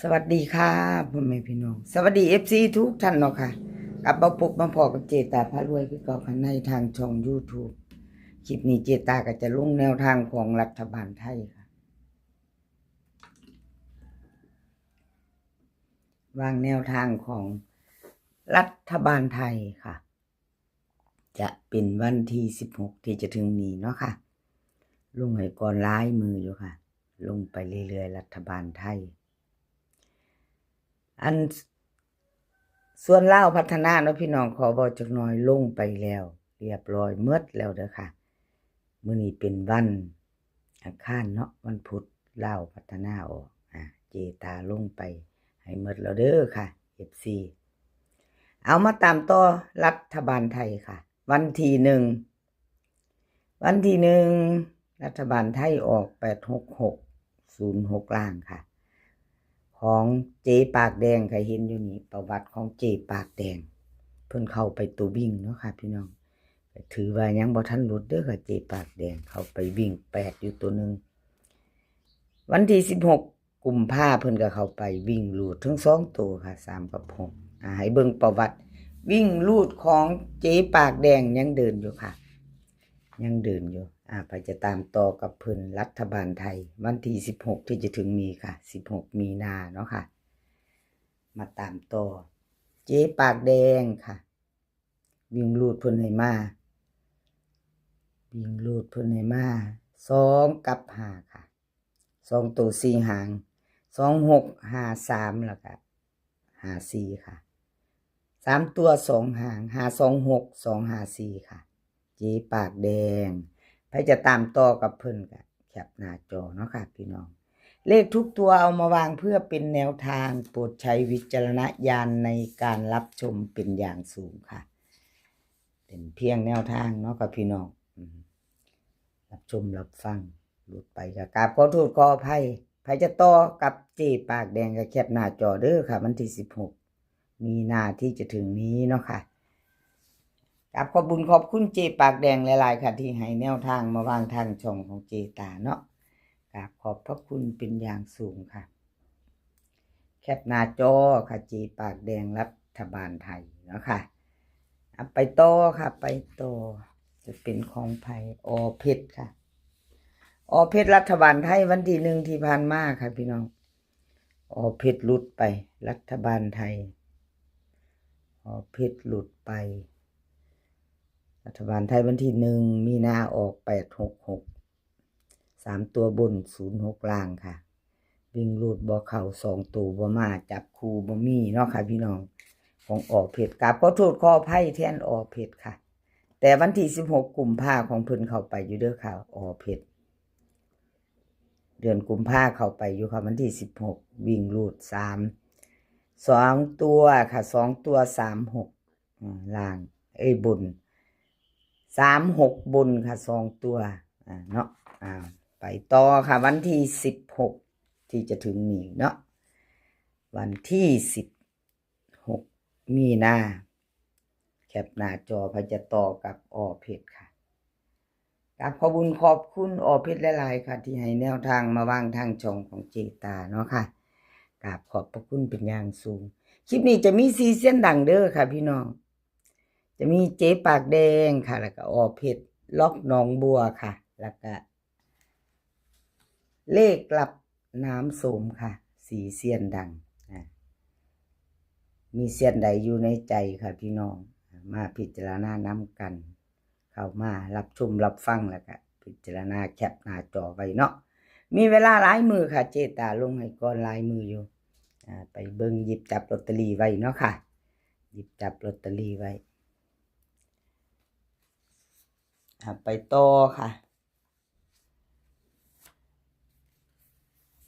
สวัสดีค่ะพ่อแม่พี่น้องสวัสดีFCทุกท่านเนาะค่ะกลับมาพบมาพอกับเจตาพารวยคือเก่าค่ะในทางช่อง YouTube คลิปนี้เจตาก็จะลงแนวทางของรัฐบาลไทยค่ะวางแนวทางของรัฐบาลไทยค่ะจะเป็นวันที่16ที่จะถึงนี้เนาะค่ะลงให้ก่อนล้ายมืออยู่ค่ะลงไปเรื่อยๆรัฐบาลไทยอันส่วนเล่าพัฒนาเนาะพี่น้องขอบอกจักหน่อยลงไปแล้วเรียบร้อยเมื่อแล้วเด้อค่ะมื้อนี้เป็นวันอังคารเนาะวันพุธเล่าพัฒนาออกเจตาลงไปให้เมื่อแล้วเด้อค่ะ FC เอามาตามต่อรัฐบาลไทยค่ะวันที่หนึ่งรัฐบาลไทยออก86606ล่างค่ะของเจปากแดงใครเห็นอยู่นี่ประวัติของเจปากแดงเพิ่นเข้าไปตัววิ่งเนาะค่ะพี่น้องถือว่ายังบ่ทันหลุดเด้อค่ะเจปากแดงเข้าไปวิ่ง8อยู่ตัวนึงวันที่16กุมภาพันธ์เพิ่นก็เข้าไปวิ่งลูดทั้ง2ตัวค่ะ3กับ6ให้เบิ่งประวัติวิ่งลูดของเจปากแดงยังเดินอยู่ค่ะยังเดินอยู่ไปจะตามต่อกับเพิ่นรัฐบาลไทยวันที่16ที่จะถึงนี้ค่ะ16มีนาเนาะค่ะมาตามต่อเจปากแดงค่ะวิ่งลูดเพิ่นให้มาวิ่งลูดเพิ่นให้มา2กับ5ค่ะ2ตัว4หาง2653แล้วก็54ค่ะ3ตัว2หาง526 254ค่ะเจปากแดงใครจะตามต่อกับเพิ่นก็แคปหน้าจอเนาะค่ะพี่น้องเลขทุกตัวเอามาวางเพื่อเป็นแนวทางโปรดใช้วิจารณญาณในการรับชมเป็นอย่างสูงค่ะเป็นเพียงแนวทางเนาะกับพี่น้องรับชมรับฟังหลุดไปก็กราบขอโทษขออภัยใครจะต่อกับเจปากแดงก็แคปหน้าจอเด้อค่ะวันที่16มีนาที่จะถึงนี้เนาะค่ะกับขอบคุญขอบคุณเจปากแดงหลายๆค่ะที่ให้แนวทางมาวางทางช่องของเจตาเนาะกับขอบพระคุณเป็นอย่างสูงค่ะแคปหน้าจอค่ะเจปากแดงรัฐบาลไทยเนาะค่ะไปต่อค่ะไปต่อจะเป็นของไผ่อเพชรค่ะอเพชรรัฐบาลไทยวันที่1ที่ผ่านมาค่ะพี่น้องอเพชรหลุดไปรัฐบาลไทยอเพชรหลุดไปรัฐบาลไทยวันที่1มีนาออก866 3ตัวบน06ล่างค่ะวิ่งรูดบ่เข้า2ตัวบ่มาจับคู่บ่มีเนาะค่ะพี่น้องของออกเพชรกราบขอโทษขออภัยแทนออกเพชรค่ะแต่วันที่16กุมภาพันธ์ของเพิ่นเข้าไปอยู่เด้อค่ะออกเพชรเดือนกุมภาพันธ์เข้าไปอยู่ค่ะวันที่16วิ่งรูด2ตัวค่ะ2ตัว36ล่างบน36บนค่ะ2ตัวเนาะไปต่อค่ะวันที่16ที่จะถึงนี้เนาะวันที่16มีนาแคปหน้าจอพจะต่อกับอเพชรค่ะกราบขอบคุณขอบคุณอเพชรหลายๆค่ะที่ให้แนวทางมาวางทางช่องของเจตาเนาะค่ะกราบขอบพระคุณเป็นอย่างสูงคลิปนี้จะมีซีเส้นดังเด้อค่ะพี่น้องจะมีเจ๊ปากแดงค่ะแล้วก็อเพชรล็อกหนองบัวค่ะแล้วก็เลขกลับน้ำโสมค่ะสีเสียนดังมีเสียนใดอยู่ในใจค่ะพี่น้องมาพิจารณานำกันเข้ามารับชมรับฟังแล้วก็พิจารณาแคปหน้าจอไว้เนาะมีเวลาหลายมือค่ะเจตาลงให้ก่อนหลายมืออยู่ไปเบิ่งหยิบจับลอตเตอรี่ไว้เนาะค่ะหยิบจับลอตเตอรี่ไว้ไปต่อค่ะ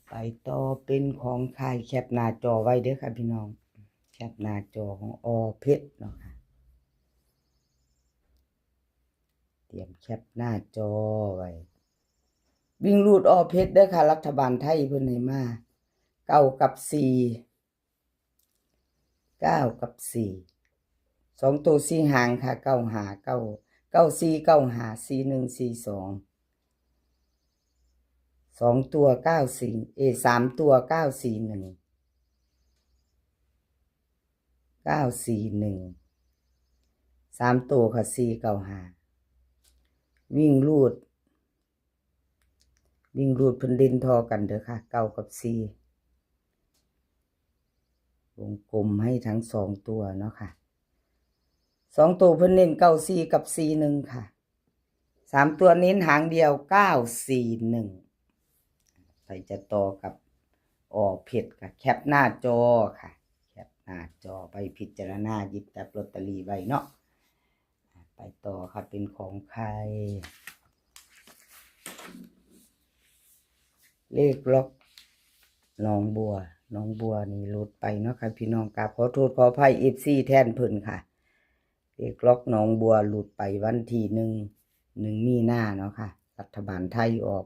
ไปต่อเป็นของใครแคปหน้าจอไว้เด้อค่ะพี่น้องแคปหน้าจอของอเพชรเนาะค่ะเตรียมแคปหน้าจอไว้วิ่งรูดอเพชรเด้อค่ะรัฐบาลไทยเพิ่นให้มา9กับ4 9กับ4 2ตัว4หางค่ะ9หา9 9 4 9หา4 1 4 2 2ตัว94 3ตัว941 9413ตัวค่ะ495วิ่งรูดเพิ่นเด่นทอกันเด้อค่ะ9กับ4วงกลมให้ทั้ง2ตัวเนาะค่ะ2ตัวเพิ่นเน้น94กับ41ค่ะ3ตัวเน้นหางเดียว941ไปจะต่อกับเพชรค่ะแคปหน้าจอค่ะแคปหน้าจอไปพิจารณาหยิบจับลอตเตอรี่ไว้เนาะไปต่อค่ะเป็นของใครเลขล็อกน้องบัวนี่หลุดไปเนาะค่ะพี่น้องกราบขอโทษขออภัย FC แทนเพิ่นค่ะเลขล็อกน้องบัวหลุดไปวันที่1มีนาเนาะค่ะรัฐบาลไทยออก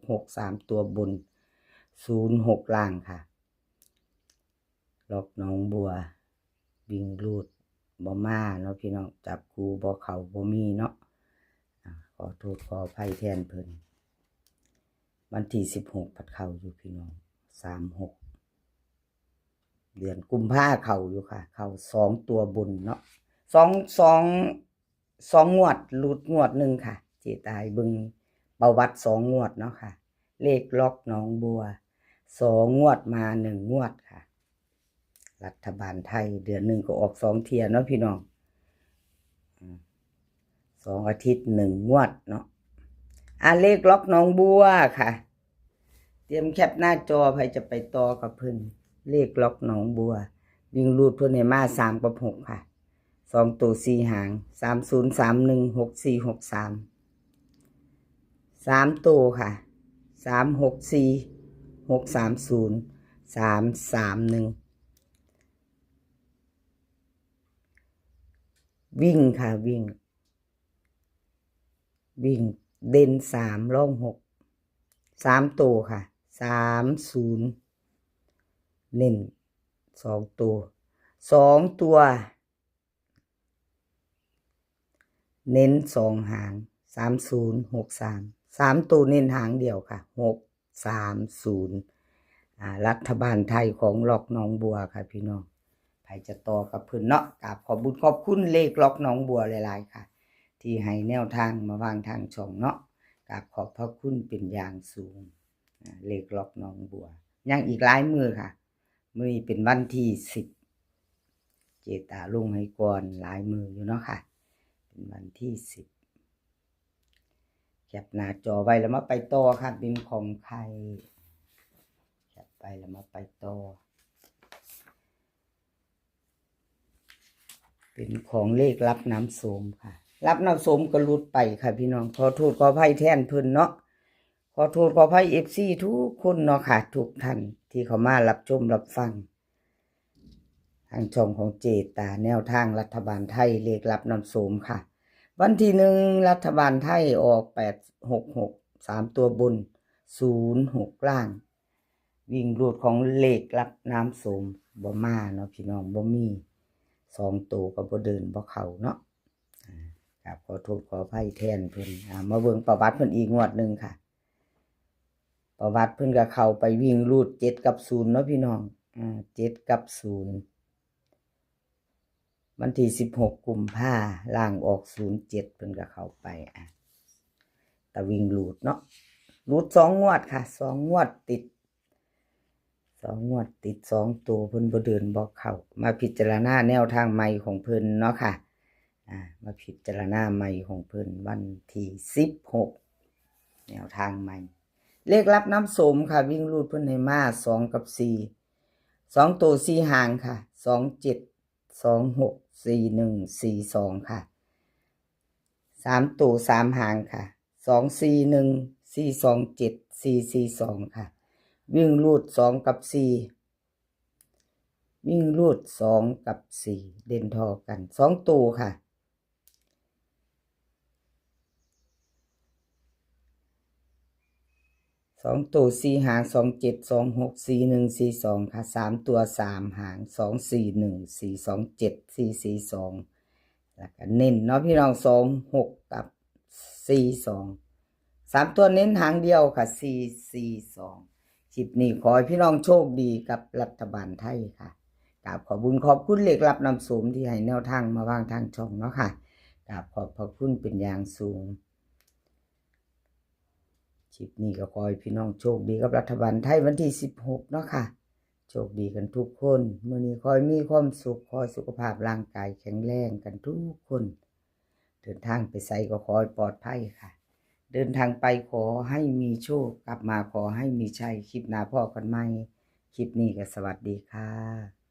8663ตัวบน06ล่างค่ะล็อกน้องบัววิ่งรูดบ่มาเนาะพี่น้องจับกูบ่เข้าบ่มีเนาะขอโทษขออภัยแทนเพิ่นวันที่16ผัดเข้าอยู่พี่น้อง36เดือนกุมภาเข้าอยู่ค่ะเข้า2ตัวบนเนาะ2งวดหลุดงวดหนึ่งค่ะเจตายเบิ่งประวัติ2งวดเนาะค่ะเลขล็อกน้องบัว2งวดมา1งวดค่ะรัฐบาลไทยเดือนหนึ่งก็ออก2เที่ยเนาะพี่น้อง2อาทิตย์1งวดเนาะเลขล็อกน้องบัวค่ะเตรียมแคปหน้าจอใครจะไปต่อกับเพิ่นเลขล็อกน้องบัววิ่งรูดเพิ่นให้มา3กับ6ค่ะ2ตัว4หาง30316463 3ตัวค่ะ364630 331วิ่งค่ะวิ่งเด่น3ร่อง6 3ตัวค่ะ30เน้น2ตัว2ตัวเน้น2หาง3063 3ตัวเน้นหางเดียวค่ะ630รัฐบาลไทยของล็อกน้องบัวค่ะพี่น้องใครจะต่อกับเพิ่นเนาะกราบขอบคุณขอบคุณเลขล็อกน้องบัวหลายๆค่ะที่ให้แนวทางมาวางทางช่องเนาะกราบขอบพระคุณเป็นอย่างสูงเลขล็อกน้องบัวยังอีกหลายมือค่ะมื้อนี้เป็นวันที่10เจตาลงให้ก่อนหลายมืออยู่เนาะค่ะเป็นวันที่10แคปหน้าจอไว้แล้วมาไปต่อค่ะเป็นของใครแคปไปแล้วมาไปต่อเป็นของเลขรับน้ำโสมค่ะรับน้ำโสมก็หลุดไปค่ะพี่น้องขอโทษขออภัยแทนเพิ่นเนาะขอโทษขออภัย FC ทุกคนเนาะค่ะทุกท่านที่เขามารับชมรับฟังทางช่องของเจตาแนวทางรัฐบาลไทยเลขรับน้ำโสมค่ะวันที่1รัฐบาลไทยออก866 3ตัวบน06ล่างวิ่งรูดของเลขรับน้ำโสมบ่มาเนาะพี่น้องบ่มี2ตัวก็บ่เดินบ่เข้าเนาะครับขอโทษขออภัยแทนเพิ่นมาเบิ่งประวัติเพิ่นอีกงวดนึงค่ะประวัติเพิ่นก็เข้าไปวิ่งรูด7กับ0เนาะพี่น้อง7กับ0วันที่16กุมภาล่างออก07เพิ่นก็เข้าไปแต่วิ่งรูดเนาะรูด2งวดค่ะ2งวดติด2ตัวเพิ่นบ่เดินบ่เข้ามาพิจารณาแนวทางใหม่ของเพิ่นเนาะค่ะมาพิจารณาใหม่ของเพิ่นวันที่16แนวทางใหม่เลขรับน้ำโสมค่ะวิ่งรูดเพิ่นให้มา2กับ4 2ตัว4หางค่ะ27 26 41 42ค่ะ3ตัว3หางค่ะ241 427 442ค่ะวิ่งรูด2กับ4วิ่งรูด2กับ4เด่นทอกัน2ตัวค่ะ2ตัว4หาง27 26 41 42ค่ะ3ตัว3หาง241 427 442แล้วก็เน้นเนาะพี่น้อง26กับ42 3ตัวเน้นหางเดียวค่ะ442คลิปนี้ขอให้พี่น้องโชคดีกับรัฐบาลไทยค่ะ กราบขอบคุญขอบคุณเลขลับนำโสมที่ให้แนวทางมาวางทางช่องเนาะค่ะกราบขอบพระคุณเป็นอย่างสูงคลิปนี้ก็ขอให้พี่น้องโชคดีกับรัฐบาลไทยวันที่16เนาะค่ะโชคดีกันทุกคนมื้อนี้ขอให้มีความสุขขอให้สุขภาพร่างกายแข็งแรงกันทุกคนเดินทางไปไสก็ขอให้ปลอดภัยค่ะเดินทางไปขอให้มีโชคกลับมาขอให้มีชัยคลิปหน้าพ้อกันใหม่คลิปนี้ก็สวัสดีค่ะ